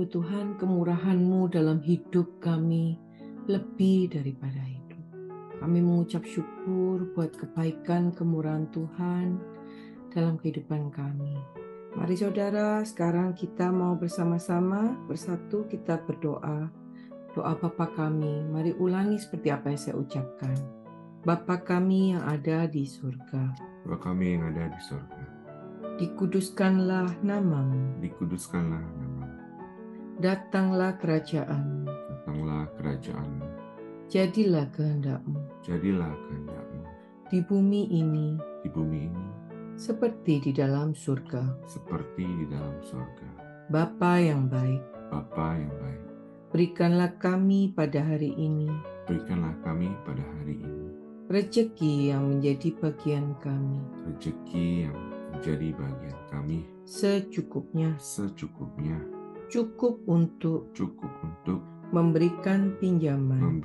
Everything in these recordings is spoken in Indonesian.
Tuhan, kemurahan-Mu dalam hidup kami lebih daripada itu. Kami mengucap syukur buat kebaikan kemurahan Tuhan dalam kehidupan kami. Mari saudara, sekarang kita mau bersama-sama bersatu kita berdoa. Doa Bapa kami, mari ulangi seperti apa yang saya ucapkan. Bapa kami yang ada di surga. Bapa kami yang ada di surga. Dikuduskanlah namamu. Dikuduskanlah namamu. Datanglah kerajaan-Mu. Datanglah kerajaan-Mu. Jadilah kehendak-Mu. Jadilah kehendak-Mu. Di bumi ini. Di bumi ini. Seperti di dalam surga. Seperti di dalam surga. Bapa yang baik. Bapa yang baik. Berikanlah kami pada hari ini. Berikanlah kami pada hari ini. Rezeki yang menjadi bagian kami. Rezeki yang menjadi bagian kami. Secukupnya. Secukupnya. Cukup untuk memberikan pinjaman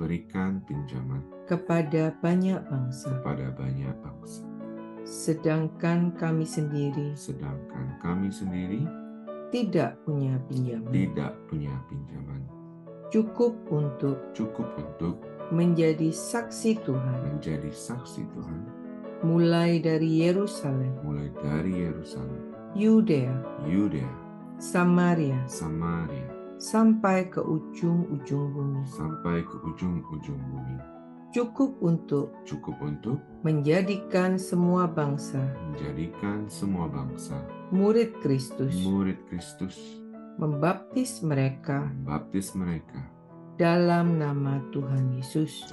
kepada banyak bangsa. Sedangkan kami sendiri tidak punya pinjaman. Cukup untuk menjadi saksi Tuhan. Mulai dari Yerusalem. Yudea. Samaria. Sampai ke ujung-ujung bumi. Cukup untuk menjadikan semua bangsa murid Kristus. Membaptis mereka dalam nama Tuhan Yesus.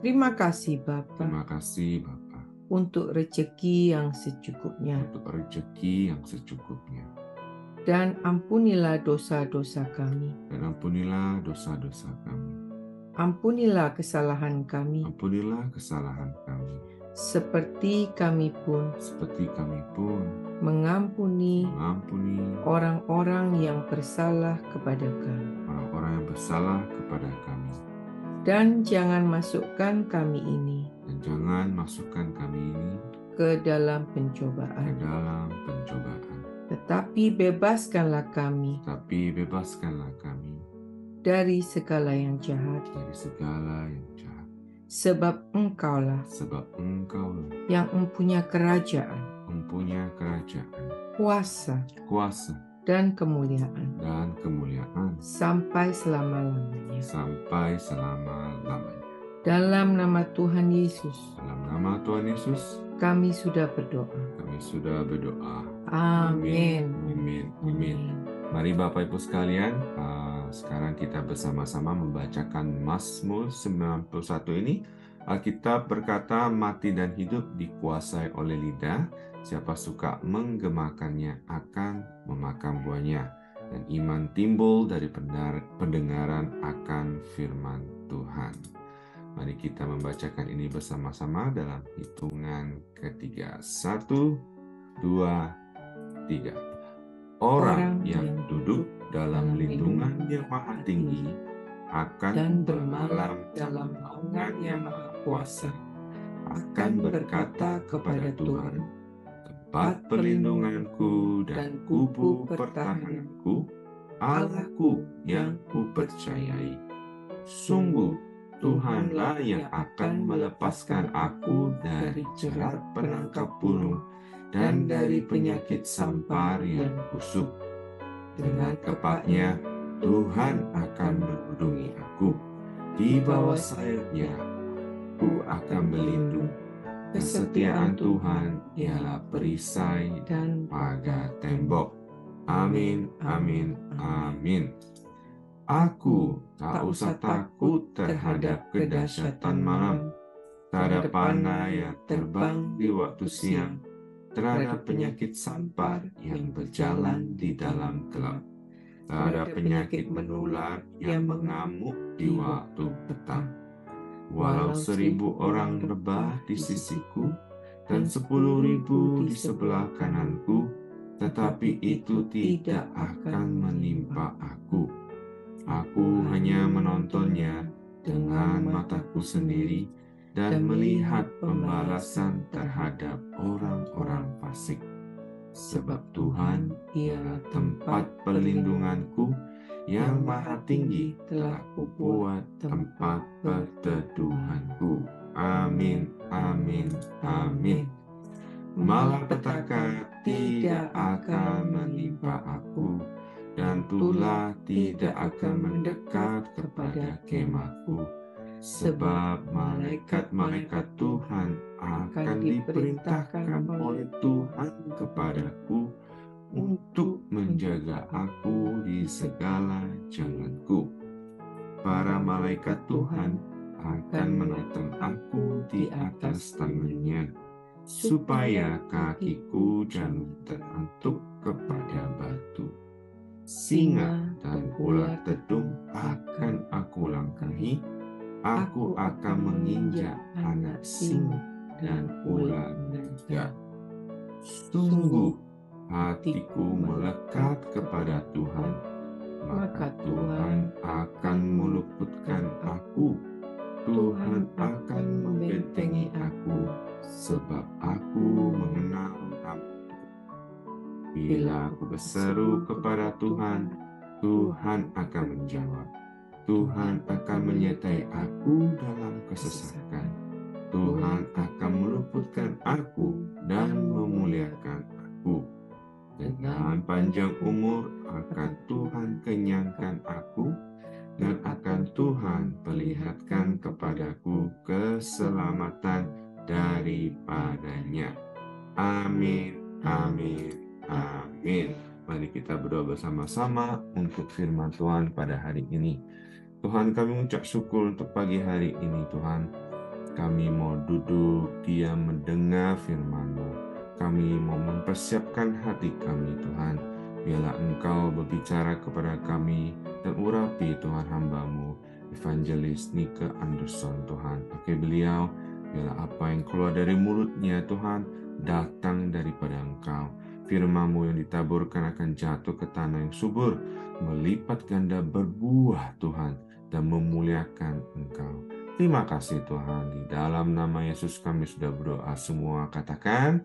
Terima kasih Bapa. Untuk rezeki yang secukupnya. Dan ampunilah dosa-dosa kami. Ampunilah kesalahan kami. Seperti kami pun mengampuni orang-orang yang bersalah kepada kami. Dan jangan masukkan kami ini ke dalam pencobaan. Tetapi bebaskanlah kami dari segala yang jahat. Sebab Engkaulah yang mempunyai kerajaan, kuasa dan kemuliaan sampai selama-lamanya. Dalam nama Tuhan Yesus kami sudah berdoa. Amin. Mari Bapak Ibu sekalian, sekarang kita bersama-sama membacakan Mazmur 91 ini. Alkitab berkata, mati dan hidup dikuasai oleh lidah, siapa suka menggemakannya akan memakan buahnya. Dan iman timbul dari pendengaran akan firman Tuhan. Mari kita membacakan ini bersama-sama dalam hitungan ketiga. 1, 2, 3. Orang yang duduk dalam lindungan yang maha tinggi akan bermalam dalam naungan yang maha kuasa, akan berkata kepada Tuhan, tempat perlindunganku dan kubu pertahananku, Allahku yang kupercayai. Sungguh Tuhanlah yang akan melepaskan aku dari jerat penangkap burung dan dari penyakit sampar yang busuk. Dengan kepaknya Tuhan akan melindungi aku. Di bawah sayapnya aku akan berlindung. Kesetiaan Tuhan ialah perisai dan pagar tembok. Amin, amin, amin. Aku tak usah takut terhadap kedahsyatan malam, terhadap panah yang terbang di waktu siang, terhadap penyakit sampar yang berjalan di dalam gelap, terhadap penyakit menular yang mengamuk di waktu petang. Walau 1.000 orang rebah di sisiku dan 10.000 di sebelah kananku, tetapi itu tidak akan menimpa aku. Aku hanya menontonnya dengan mataku sendiri dan melihat pembalasan terhadap orang-orang fasik. sebab Tuhan ialah tempat perlindunganku, yang maha tinggi telah kubuat tempat perteduhanku. Amin, amin, amin. Malapetaka tidak akan menimpa aku, dan tulah tidak akan mendekat kepada kemahku. Sebab malaikat-malaikat Tuhan akan diperintahkan oleh Tuhan kepadaku untuk menjaga aku di segala jalanku. Para malaikat Tuhan akan menentang aku di atas tangannya, supaya kakiku jangan terantuk kepada batu. Singa dan ular tedung akan aku langkahi. Aku akan menginjak anak singa dan ular naga. Sungguh hatiku melekat kepada Tuhan, maka Tuhan akan meluputkan aku. Tuhan akan membentengi aku, sebab aku mengenal nama. Bila aku berseru kepada Tuhan, Tuhan akan menjawab. Tuhan akan menyertai aku dalam kesesakan. Tuhan akan meluputkan aku dan memuliakan aku. Dengan panjang umur akan Tuhan kenyangkan aku, dan akan Tuhan perlihatkan kepadaku keselamatan daripadanya. Amin, amin, amin. Mari kita berdoa bersama-sama untuk firman Tuhan pada hari ini. Tuhan, kami mengucap syukur untuk pagi hari ini, Tuhan. Kami mau duduk, diam, mendengar firman-Mu. Kami mau mempersiapkan hati kami, Tuhan. Biarlah Engkau berbicara kepada kami dan urapi, Tuhan, hamba-Mu, Evangelis Nika Anderson, Tuhan. Pakai beliau, biarlah apa yang keluar dari mulutnya, Tuhan, datang daripada Engkau. Firman-Mu yang ditaburkan akan jatuh ke tanah yang subur, melipat ganda berbuah, Tuhan, dan memuliakan Engkau. Terima kasih Tuhan, di dalam nama Yesus kami sudah berdoa semua. Katakan,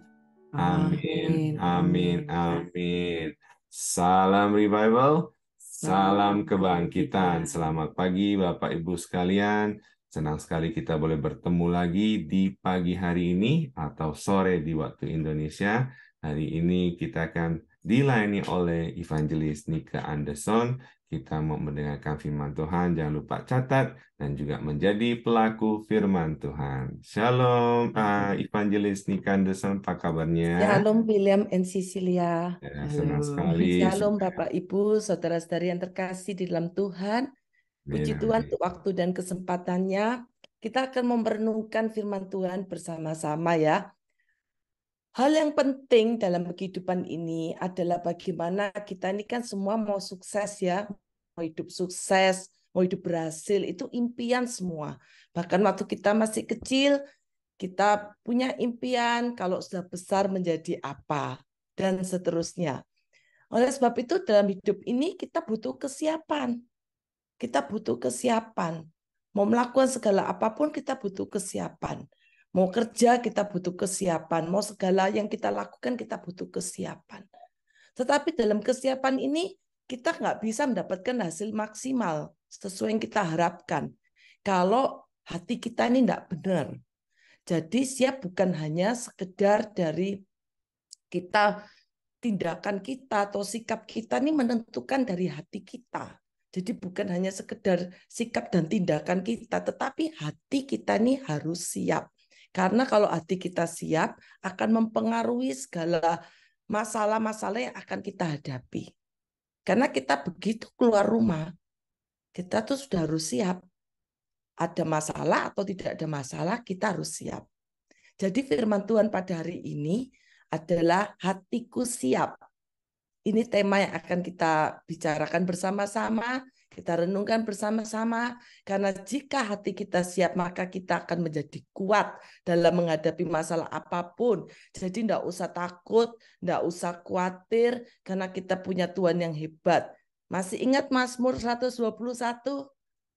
amin, amin, amin. Salam revival, salam kebangkitan. Selamat pagi Bapak Ibu sekalian. Senang sekali kita boleh bertemu lagi di pagi hari ini atau sore di waktu Indonesia. Hari ini kita akan dilayani oleh Evangelis Nika Anderson. Kita mau mendengarkan firman Tuhan, jangan lupa catat dan juga menjadi pelaku firman Tuhan. Shalom, Evangelis Nika Anderson, apa kabarnya? Shalom William and Cecilia. Ya, senang sekali. Shalom Bapak Ibu, saudara-saudari yang terkasih di dalam Tuhan. Puji Tuhan untuk waktu dan kesempatannya. Kita akan merenungkan firman Tuhan bersama-sama ya. Hal yang penting dalam kehidupan ini adalah bagaimana kita ini kan semua mau sukses ya. Mau hidup sukses, mau hidup berhasil, itu impian semua. Bahkan waktu kita masih kecil, kita punya impian kalau sudah besar menjadi apa, dan seterusnya. Oleh sebab itu dalam hidup ini kita butuh kesiapan. Kita butuh kesiapan. Mau melakukan segala apapun kita butuh kesiapan. Mau kerja kita butuh kesiapan. Mau segala yang kita lakukan kita butuh kesiapan. Tetapi dalam kesiapan ini kita nggak bisa mendapatkan hasil maksimal sesuai yang kita harapkan. Kalau hati kita ini nggak benar. Jadi siap bukan hanya sekedar dari kita, tindakan kita atau sikap kita ini menentukan dari hati kita. Jadi bukan hanya sekedar sikap dan tindakan kita, tetapi hati kita ini harus siap. Karena kalau hati kita siap, akan mempengaruhi segala masalah-masalah yang akan kita hadapi. Karena kita begitu keluar rumah, kita tuh sudah harus siap. Ada masalah atau tidak ada masalah, kita harus siap. Jadi firman Tuhan pada hari ini adalah hatiku siap. Ini tema yang akan kita bicarakan bersama-sama, kita renungkan bersama-sama. Karena jika hati kita siap, maka kita akan menjadi kuat dalam menghadapi masalah apapun. Jadi tidak usah takut, tidak usah khawatir, karena kita punya Tuhan yang hebat. Masih ingat Mazmur 121?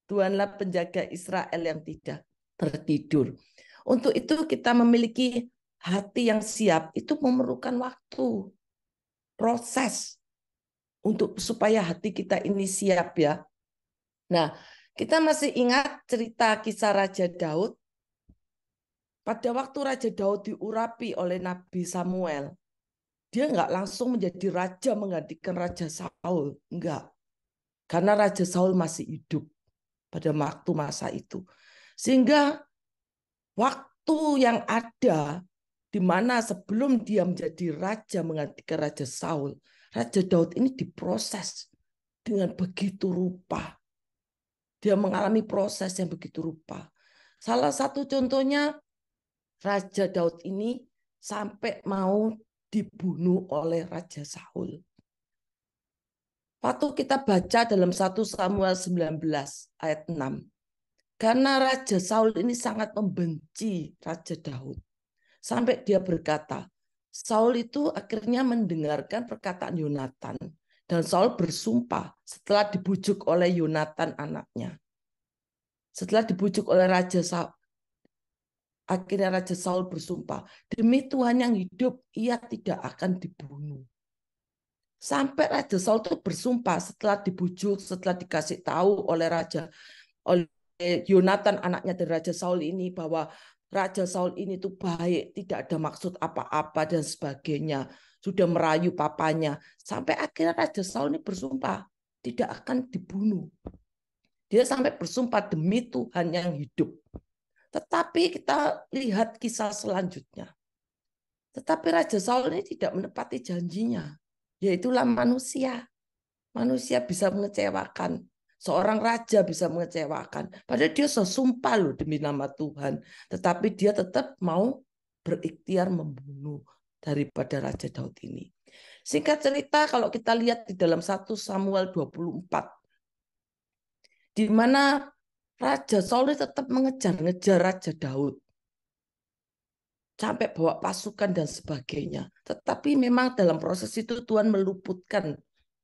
Tuhanlah penjaga Israel yang tidak tertidur. Untuk itu kita memiliki hati yang siap, itu memerlukan waktu. proses untuk supaya hati kita ini siap ya. Nah, kita masih ingat cerita kisah Raja Daud. Pada waktu Raja Daud diurapi oleh Nabi Samuel, dia nggak langsung menjadi raja menggantikan Raja Saul. Enggak. Karena Raja Saul masih hidup pada waktu masa itu. Sehingga waktu yang ada di mana sebelum dia menjadi raja menggantikan Raja Saul, Raja Daud ini diproses dengan begitu rupa. Dia mengalami proses yang begitu rupa. Salah satu contohnya, Raja Daud ini sampai mau dibunuh oleh Raja Saul. Waktu kita baca dalam 1 Samuel 19 ayat 6. Karena Raja Saul ini sangat membenci Raja Daud. Sampai dia berkata, Saul itu akhirnya mendengarkan perkataan Yonatan. Dan Saul bersumpah setelah dibujuk oleh Yonatan anaknya. Setelah dibujuk oleh Raja Saul, akhirnya Raja Saul bersumpah, demi Tuhan yang hidup, ia tidak akan dibunuh. Sampai Raja Saul itu bersumpah setelah dibujuk, setelah dikasih tahu oleh Yonatan anaknya dari Raja Saul ini bahwa Raja Saul ini tuh baik, tidak ada maksud apa-apa dan sebagainya. Sudah merayu papanya. Sampai akhirnya Raja Saul ini bersumpah tidak akan dibunuh. Dia sampai bersumpah demi Tuhan yang hidup. Tetapi kita lihat kisah selanjutnya. Tetapi Raja Saul ini tidak menepati janjinya. Yaitulah manusia. Manusia bisa mengecewakan. Seorang raja bisa mengecewakan. Padahal dia sesumpah loh demi nama Tuhan. Tetapi dia tetap mau berikhtiar membunuh daripada Raja Daud ini. Singkat cerita kalau kita lihat di dalam 1 Samuel 24. Di mana Raja Saul tetap mengejar-ngejar Raja Daud. Sampai bawa pasukan dan sebagainya. Tetapi memang dalam proses itu Tuhan meluputkan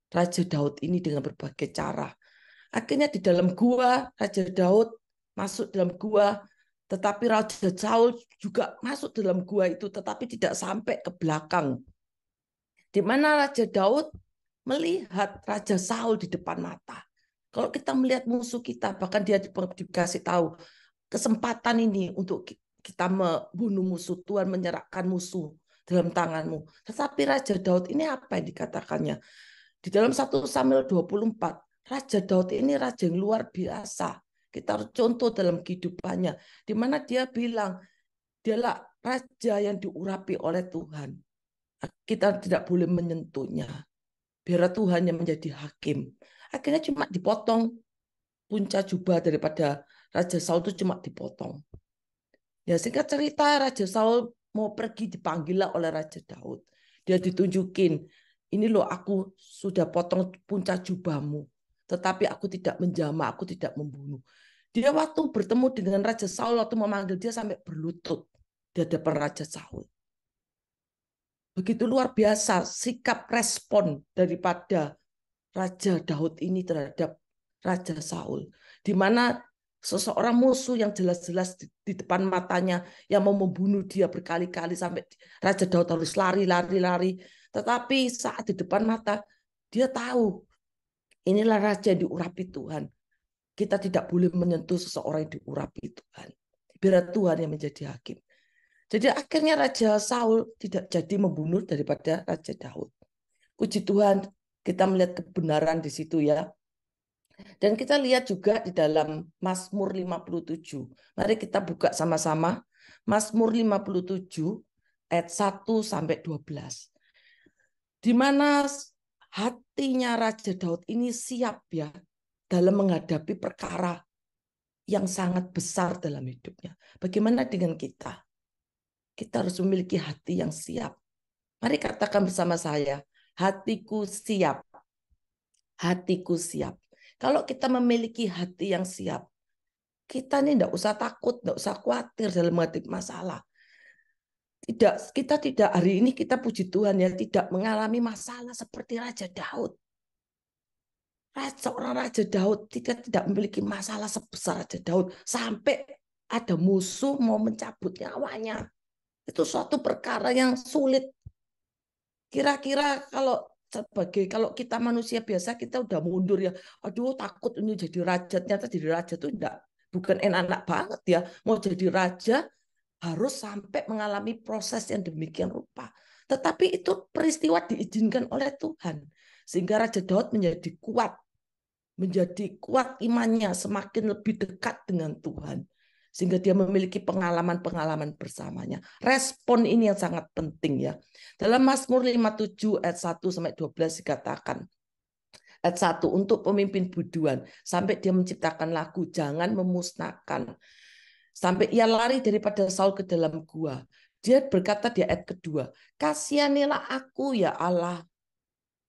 Raja Daud ini dengan berbagai cara. Akhirnya di dalam gua, Raja Daud masuk dalam gua, tetapi Raja Saul juga masuk dalam gua itu, tetapi tidak sampai ke belakang. Di mana Raja Daud melihat Raja Saul di depan mata. Kalau kita melihat musuh kita, bahkan dia dikasih tahu kesempatan ini untuk kita membunuh musuh, Tuhan menyerahkan musuh dalam tanganmu. Tetapi Raja Daud ini apa yang dikatakannya? Di dalam 1 Samuel 24, Raja Daud ini raja yang luar biasa. Kita harus contoh dalam kehidupannya. Di mana dia bilang, dialah raja yang diurapi oleh Tuhan. Kita tidak boleh menyentuhnya. Biar Tuhan yang menjadi hakim. Akhirnya cuma dipotong. Punca jubah daripada Raja Saul itu cuma dipotong. Ya singkat cerita, Raja Saul mau pergi dipanggillah oleh Raja Daud. Dia ditunjukin, ini loh aku sudah potong puncak jubahmu. Tetapi aku tidak menjamah, aku tidak membunuh. Dia waktu bertemu dengan Raja Saul, waktu memanggil dia sampai berlutut di hadapan Raja Saul. Begitu luar biasa sikap respon daripada Raja Daud ini terhadap Raja Saul. Di mana seseorang musuh yang jelas-jelas di depan matanya yang mau membunuh dia berkali-kali sampai Raja Daud harus lari. Tetapi saat di depan mata dia tahu inilah raja yang diurapi Tuhan. Kita tidak boleh menyentuh seseorang yang diurapi Tuhan. Biar Tuhan yang menjadi hakim. Jadi akhirnya Raja Saul tidak jadi membunuh daripada Raja Daud. Puji Tuhan, kita melihat kebenaran di situ ya. Dan kita lihat juga di dalam Mazmur 57. Mari kita buka sama-sama. Mazmur 57 ayat 1 sampai 12. Di mana hatinya Raja Daud ini siap ya dalam menghadapi perkara yang sangat besar dalam hidupnya. Bagaimana dengan kita? Kita harus memiliki hati yang siap. Mari katakan bersama saya, hatiku siap. Hatiku siap. Kalau kita memiliki hati yang siap, kita ini tidak usah takut, tidak usah khawatir dalam menghadapi masalah. Kita tidak hari ini kita puji Tuhan ya tidak mengalami masalah seperti Raja Daud. Seorang Raja Daud tidak memiliki masalah sebesar Raja Daud sampai ada musuh mau mencabut nyawanya. Itu suatu perkara yang sulit. Kira-kira kalau kita manusia biasa, kita udah mundur ya. Aduh, takut ini jadi raja. Ternyata jadi raja tuh bukan enak-enak banget ya. Mau jadi raja harus sampai mengalami proses yang demikian rupa. Tetapi itu peristiwa diizinkan oleh Tuhan. Sehingga Raja Daud menjadi kuat imannya, semakin lebih dekat dengan Tuhan. Sehingga dia memiliki pengalaman-pengalaman bersamanya. Respon ini yang sangat penting ya. Dalam Mazmur 57 ayat 1-12 dikatakan, ayat 1, untuk pemimpin biduan, sampai dia menciptakan lagu, jangan memusnahkan. Sampai ia lari daripada Saul ke dalam gua. Dia berkata di ayat kedua, kasihanilah aku ya Allah,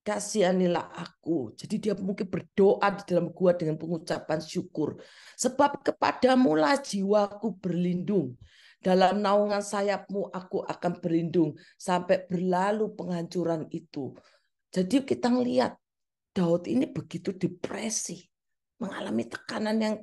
kasihanilah aku. Jadi dia mungkin berdoa di dalam gua dengan pengucapan syukur. Sebab kepadamulah jiwaku berlindung. Dalam naungan sayapmu aku akan berlindung sampai berlalu penghancuran itu. Jadi kita melihat Daud ini begitu depresi, mengalami tekanan yang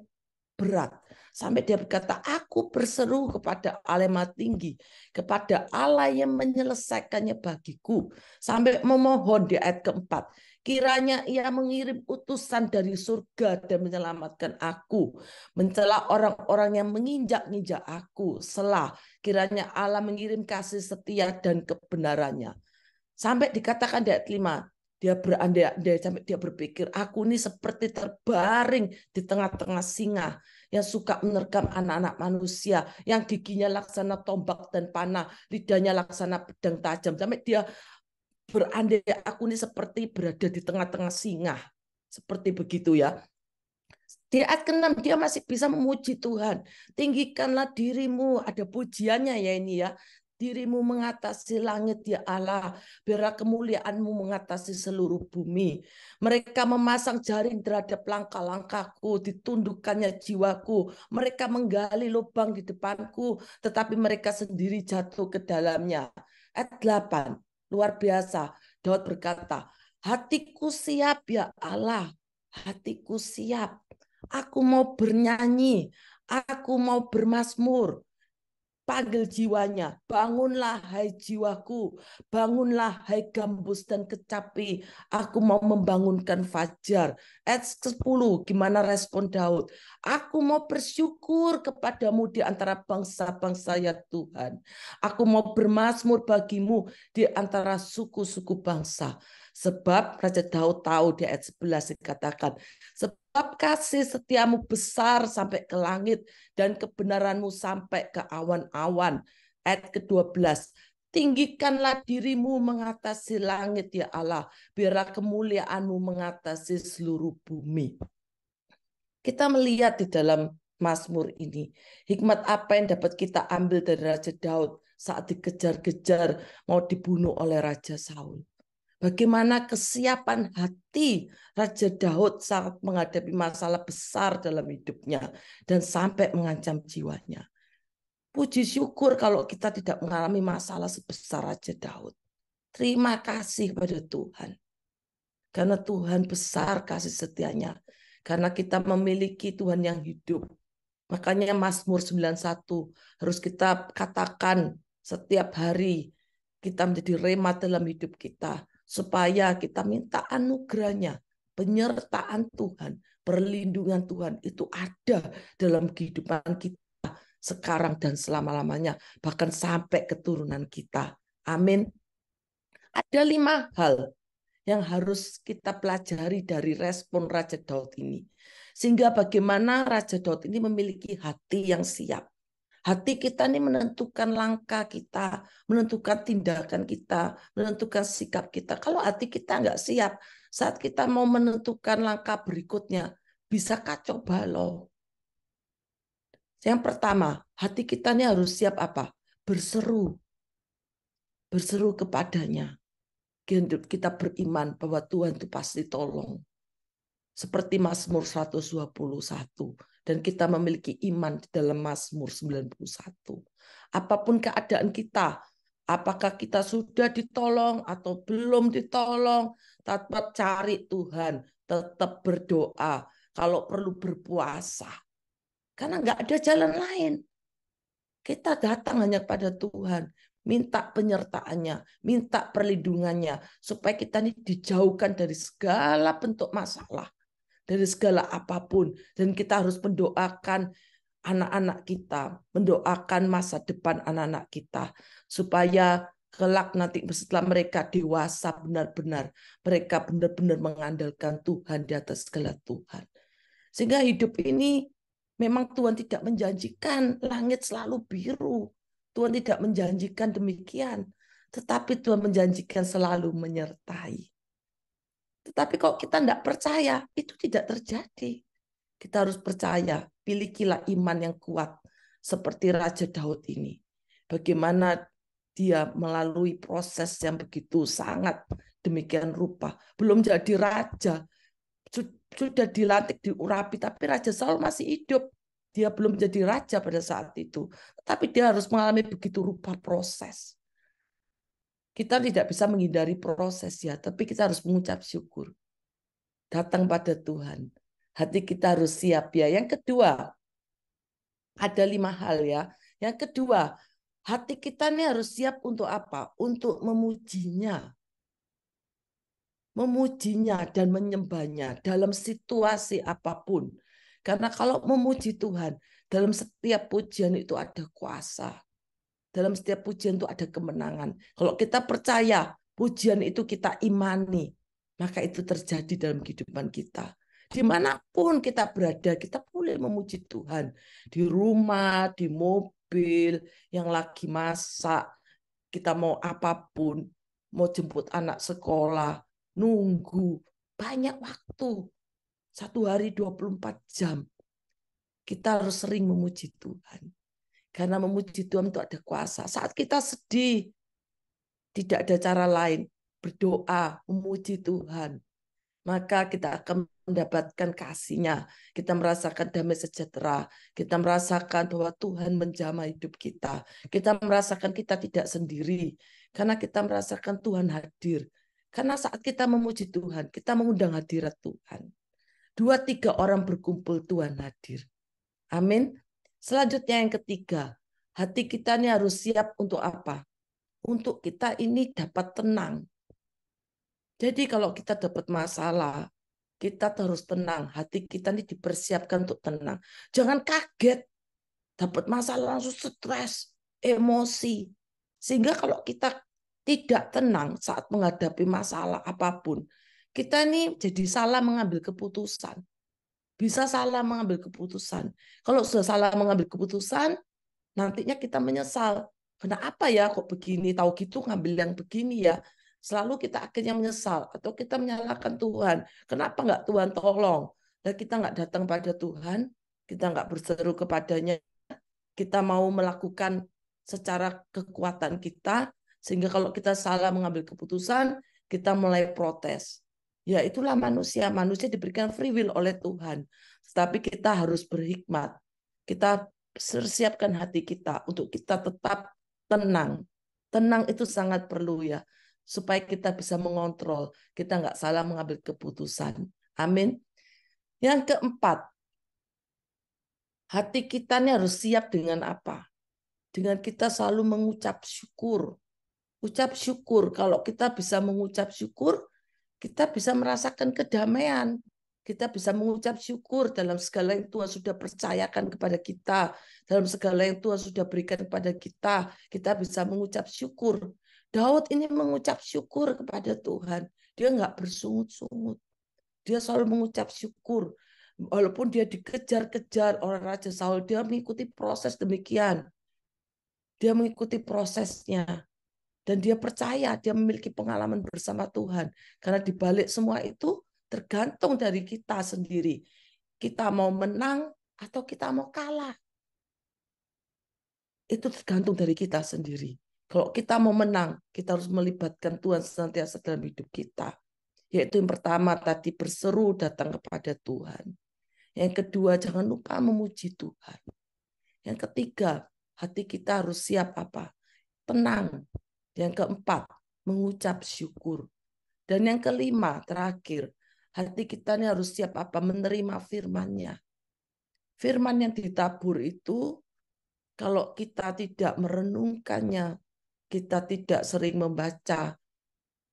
berat. Sampai dia berkata, aku berseru kepada Allah yang Maha Tinggi, kepada Allah yang menyelesaikannya bagiku. Sampai memohon di ayat keempat, kiranya ia mengirim utusan dari surga dan menyelamatkan aku, mencela orang-orang yang menginjak-injak aku. Selah, kiranya Allah mengirim kasih setia dan kebenarannya. Sampai dikatakan di ayat 5, dia berandai-andai sampai dia berpikir, aku ini seperti terbaring di tengah-tengah singa yang suka menerkam anak-anak manusia, yang giginya laksana tombak dan panah, lidahnya laksana pedang tajam. Sampai dia berandai, aku ini seperti berada di tengah-tengah singa. Seperti begitu ya. Di ayat ke-6 dia masih bisa memuji Tuhan. Tinggikanlah dirimu, ada pujiannya ya ini ya. Dirimu mengatasi langit ya Allah, biarlah kemuliaanmu mengatasi seluruh bumi. Mereka memasang jaring terhadap langkah-langkahku, ditundukkannya jiwaku. Mereka menggali lubang di depanku, tetapi mereka sendiri jatuh ke dalamnya. Ayat 8, luar biasa. Daud berkata, hatiku siap ya Allah, hatiku siap. Aku mau bernyanyi, aku mau bermazmur. Panggil jiwanya, bangunlah hai jiwaku, bangunlah hai gambus dan kecapi, aku mau membangunkan fajar. Ayat 10, gimana respon Daud? Aku mau bersyukur kepadamu di antara bangsa-bangsa ya Tuhan. Aku mau bermazmur bagimu di antara suku-suku bangsa. Sebab Raja Daud tahu di ayat 11 dikatakan, sebab kasih setiamu besar sampai ke langit dan kebenaranmu sampai ke awan-awan. Ayat ke-12, tinggikanlah dirimu mengatasi langit ya Allah, biarlah kemuliaanmu mengatasi seluruh bumi. Kita melihat di dalam Mazmur ini, hikmat apa yang dapat kita ambil dari Raja Daud saat dikejar-kejar mau dibunuh oleh Raja Saul. Bagaimana kesiapan hati Raja Daud saat menghadapi masalah besar dalam hidupnya dan sampai mengancam jiwanya. Puji syukur kalau kita tidak mengalami masalah sebesar Raja Daud. Terima kasih pada Tuhan. Karena Tuhan besar kasih setianya. Karena kita memiliki Tuhan yang hidup. Makanya Mazmur 91 harus kita katakan setiap hari. Kita menjadi rema dalam hidup kita. Supaya kita minta anugerahnya, penyertaan Tuhan, perlindungan Tuhan itu ada dalam kehidupan kita sekarang dan selama-lamanya, bahkan sampai keturunan kita. Amin. Ada 5 hal yang harus kita pelajari dari respon Raja Daud ini. Sehingga bagaimana Raja Daud ini memiliki hati yang siap. Hati kita ini menentukan langkah kita, menentukan tindakan kita, menentukan sikap kita. Kalau hati kita nggak siap, saat kita mau menentukan langkah berikutnya, bisa kacau balau. Yang pertama, hati kita ini harus siap apa? Berseru. Berseru kepadanya. Kita beriman bahwa Tuhan itu pasti tolong. Seperti Mazmur 121. Dan kita memiliki iman di dalam Mazmur 91. Apapun keadaan kita, apakah kita sudah ditolong atau belum ditolong, tetap cari Tuhan, tetap berdoa, kalau perlu berpuasa. Karena nggak ada jalan lain. Kita datang hanya pada Tuhan. minta penyertaannya, minta perlindungannya, supaya kita ini dijauhkan dari segala bentuk masalah, dari segala apapun. Dan kita harus mendoakan anak-anak kita, mendoakan masa depan anak-anak kita, supaya kelak nanti setelah mereka dewasa benar-benar, mereka benar-benar mengandalkan Tuhan di atas segala Tuhan. Sehingga hidup ini memang Tuhan tidak menjanjikan langit selalu biru. Tuhan tidak menjanjikan demikian. Tetapi Tuhan menjanjikan selalu menyertai. Tetapi kalau kita tidak percaya, itu tidak terjadi. Kita harus percaya, milikilah iman yang kuat. Seperti Raja Daud ini. Bagaimana dia melalui proses yang begitu sangat demikian rupa. Belum jadi raja. Sudah dilantik, diurapi, tapi Raja Saul masih hidup. Dia belum jadi raja pada saat itu. Tapi dia harus mengalami begitu rupa proses. Kita tidak bisa menghindari proses ya, tapi kita harus mengucap syukur. Datang pada Tuhan. Hati kita harus siap ya. Yang kedua, ada 5 hal ya. Yang kedua, hati kita ini harus siap untuk apa? Untuk memujinya. Memujinya dan menyembahnya dalam situasi apapun. Karena kalau memuji Tuhan, dalam setiap pujian itu ada kuasa. Dalam setiap pujian itu ada kemenangan. Kalau kita percaya, pujian itu kita imani, maka itu terjadi dalam kehidupan kita. Dimanapun kita berada, kita boleh memuji Tuhan. Di rumah, di mobil, yang lagi masak, kita mau apapun, mau jemput anak sekolah, nunggu, banyak waktu. 1 hari 24 jam. Kita harus sering memuji Tuhan. Karena memuji Tuhan itu ada kuasa. Saat kita sedih, tidak ada cara lain. Berdoa, memuji Tuhan. Maka kita akan mendapatkan kasih-Nya. Kita merasakan damai sejahtera. Kita merasakan bahwa Tuhan menjamah hidup kita. Kita merasakan kita tidak sendiri. Karena kita merasakan Tuhan hadir. Karena saat kita memuji Tuhan, kita mengundang hadirat Tuhan. 2-3 orang berkumpul, Tuhan hadir. Amin. Selanjutnya yang ketiga, hati kita ini harus siap untuk apa? Untuk kita ini dapat tenang. Jadi kalau kita dapat masalah, kita terus tenang. Hati kita ini dipersiapkan untuk tenang. Jangan kaget. Dapat masalah langsung stres, emosi. Sehingga kalau kita tidak tenang saat menghadapi masalah apapun, kita ini jadi salah mengambil keputusan. Bisa salah mengambil keputusan. Kalau sudah salah mengambil keputusan, nantinya kita menyesal. Kenapa ya kok begini? Tahu gitu ngambil yang begini ya. Selalu kita akhirnya menyesal. Atau kita menyalahkan Tuhan. Kenapa nggak Tuhan tolong? Dan kita nggak datang pada Tuhan. Kita nggak berseru kepadanya. Kita mau melakukan secara kekuatan kita. Sehingga kalau kita salah mengambil keputusan, kita mulai protes. Ya itulah manusia. Manusia diberikan free will oleh Tuhan. Tetapi kita harus berhikmat. Kita siapkan hati kita untuk kita tetap tenang. Tenang itu sangat perlu ya. Supaya kita bisa mengontrol. Kita nggak salah mengambil keputusan. Amin. Yang keempat. Hati kita ini harus siap dengan apa? Dengan kita selalu mengucap syukur. Ucap syukur. Kalau kita bisa mengucap syukur, kita bisa merasakan kedamaian. Kita bisa mengucap syukur dalam segala yang Tuhan sudah percayakan kepada kita. Dalam segala yang Tuhan sudah berikan kepada kita. Kita bisa mengucap syukur. Daud ini mengucap syukur kepada Tuhan. Dia nggak bersungut-sungut. Dia selalu mengucap syukur. Walaupun dia dikejar-kejar oleh Raja Saul, dia mengikuti proses demikian. Dia mengikuti prosesnya. Dan dia percaya, dia memiliki pengalaman bersama Tuhan. Karena di balik semua itu tergantung dari kita sendiri. Kita mau menang atau kita mau kalah. Itu tergantung dari kita sendiri. Kalau kita mau menang, kita harus melibatkan Tuhan senantiasa dalam hidup kita. Yaitu yang pertama tadi berseru datang kepada Tuhan. Yang kedua, jangan lupa memuji Tuhan. Yang ketiga, hati kita harus siap apa? Tenang. Yang keempat, mengucap syukur. Dan yang kelima, terakhir, hati kita ini harus siap apa? Menerima firman-Nya. Firman yang ditabur itu, kalau kita tidak merenungkannya, kita tidak sering membaca,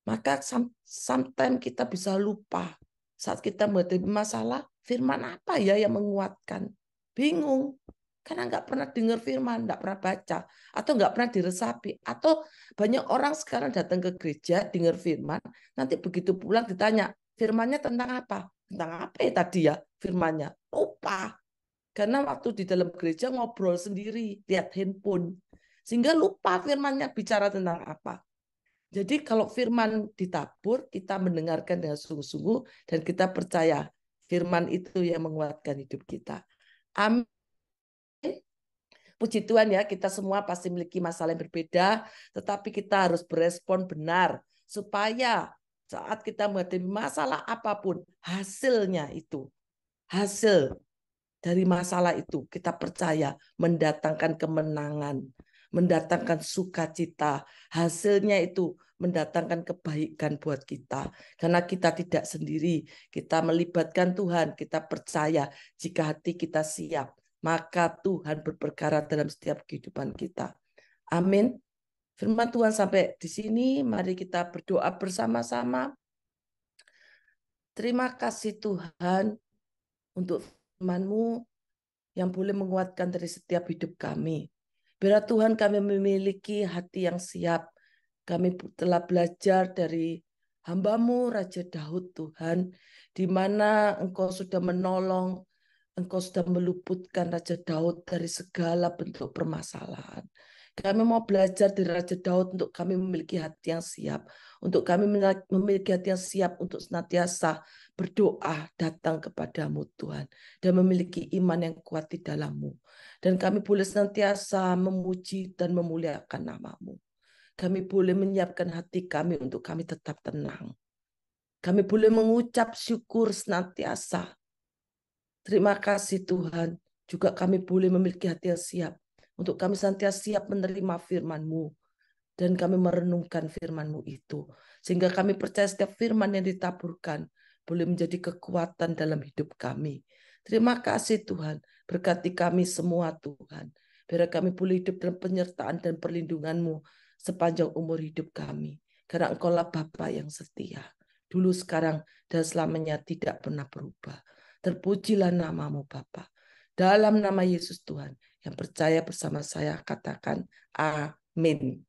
maka sometimes kita bisa lupa. Saat kita menghadapi masalah, firman apa ya yang menguatkan? Bingung. Karena nggak pernah dengar firman, nggak pernah baca, atau nggak pernah diresapi. Atau banyak orang sekarang datang ke gereja, dengar firman, nanti begitu pulang ditanya, firmannya tentang apa? Tentang apa ya tadi ya firmannya? Lupa. Karena waktu di dalam gereja ngobrol sendiri, lihat handphone. Sehingga lupa firmannya bicara tentang apa. Jadi kalau firman ditabur, kita mendengarkan dengan sungguh-sungguh dan kita percaya firman itu yang menguatkan hidup kita. Amin. Puji Tuhan ya, kita semua pasti memiliki masalah yang berbeda, tetapi kita harus berespon benar supaya saat kita menghadapi masalah apapun, hasil dari masalah itu kita percaya mendatangkan kemenangan, mendatangkan sukacita. Hasilnya itu mendatangkan kebaikan buat kita. Karena kita tidak sendiri, kita melibatkan Tuhan, kita percaya jika hati kita siap, maka Tuhan berperkara dalam setiap kehidupan kita. Amin. Firman Tuhan sampai di sini, mari kita berdoa bersama-sama. Terima kasih Tuhan untuk firman-Mu yang boleh menguatkan dari setiap hidup kami. Biar Tuhan kami memiliki hati yang siap. Kami telah belajar dari hamba-Mu Raja Daud Tuhan, di mana Engkau sudah menolong, Engkau sudah meluputkan Raja Daud dari segala bentuk permasalahan. Kami mau belajar dari Raja Daud untuk kami memiliki hati yang siap. Untuk kami memiliki hati yang siap untuk senantiasa berdoa datang kepadamu Tuhan. Dan memiliki iman yang kuat di dalam-Mu. Dan kami boleh senantiasa memuji dan memuliakan nama-Mu. Kami boleh menyiapkan hati kami untuk kami tetap tenang. Kami boleh mengucap syukur senantiasa. Terima kasih Tuhan. Juga kami boleh memiliki hati yang siap. Untuk kami senantiasa siap menerima firman-Mu. Dan kami merenungkan firman-Mu itu. Sehingga kami percaya setiap firman yang ditaburkan boleh menjadi kekuatan dalam hidup kami. Terima kasih Tuhan. Berkati kami semua Tuhan. Biar kami boleh hidup dalam penyertaan dan perlindungan-Mu sepanjang umur hidup kami. Karena Engkaulah Bapa yang setia. Dulu, sekarang, dan selamanya tidak pernah berubah. Terpujilah nama-Mu Bapa. Dalam nama Yesus Tuhan yang percaya bersama saya katakan amin.